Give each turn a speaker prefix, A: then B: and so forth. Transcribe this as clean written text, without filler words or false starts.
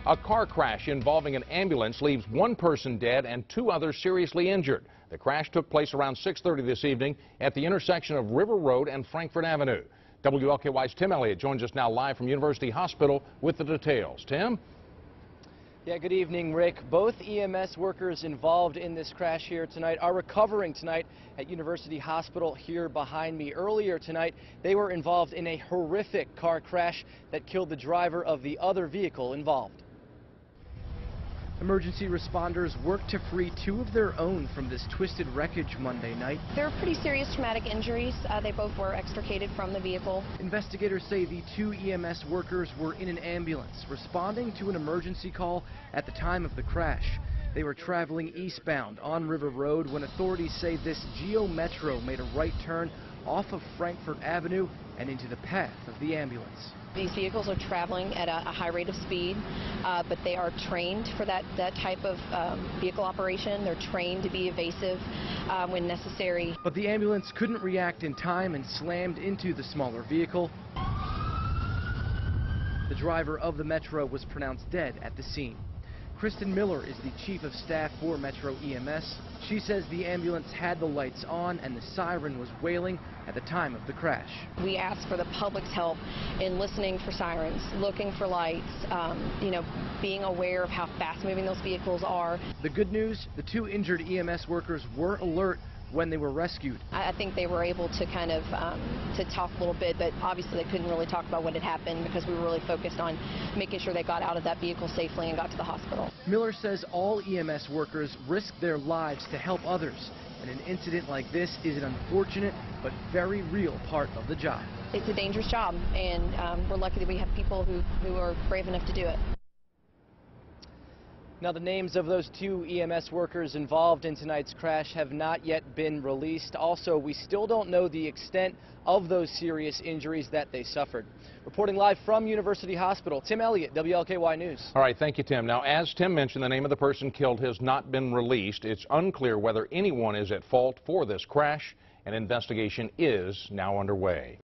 A: A car crash involving an ambulance leaves one person dead and two others seriously injured. The crash took place around 6:30 this evening at the intersection of River Road and Frankfort Avenue. WLKY's Tim Elliott joins us now live from University Hospital with the details. Tim?
B: Yeah, good evening, Rick. Both EMS workers involved in this crash here tonight are recovering tonight at University Hospital here behind me. Earlier tonight, they were involved in a horrific car crash that killed the driver of the other vehicle involved. Emergency responders worked to free two of their own from this twisted wreckage Monday night.
C: There were pretty serious traumatic injuries. They both were extricated from the vehicle.
B: Investigators say the two EMS workers were in an ambulance responding to an emergency call at the time of the crash. They were traveling eastbound on River Road when authorities say this Geo Metro made a right turn off of Frankfort Avenue and into the path of the ambulance.
C: These vehicles are traveling at a high rate of speed, but they are trained for that type of vehicle operation. They're trained to be evasive when necessary.
B: But the ambulance couldn't react in time and slammed into the smaller vehicle. The driver of the Metro was pronounced dead at the scene. Kristen Miller is the chief of staff for Metro EMS. She says the ambulance had the lights on and the siren was wailing at the time of the crash.
C: We ask for the public's help in listening for sirens, looking for lights, being aware of how fast moving those vehicles are.
B: The good news, the two injured EMS workers were alert when they were rescued.
C: I think they were able to kind of to talk a little bit, but obviously they couldn't really talk about what had happened because we were really focused on making sure they got out of that vehicle safely and got to the hospital.
B: Miller says all EMS workers risk their lives to help others, and an incident like this is an unfortunate but very real part of the job.
C: It's a dangerous job, and we're lucky that we have people who are brave enough to do it.
B: Now, the names of those two EMS workers involved in tonight's crash have not yet been released. Also, we still don't know the extent of those serious injuries that they suffered. Reporting live from University Hospital, Tim Elliott, WLKY News.
A: All right, thank you, Tim. Now, as Tim mentioned, the name of the person killed has not been released. It's unclear whether anyone is at fault for this crash. An investigation is now underway.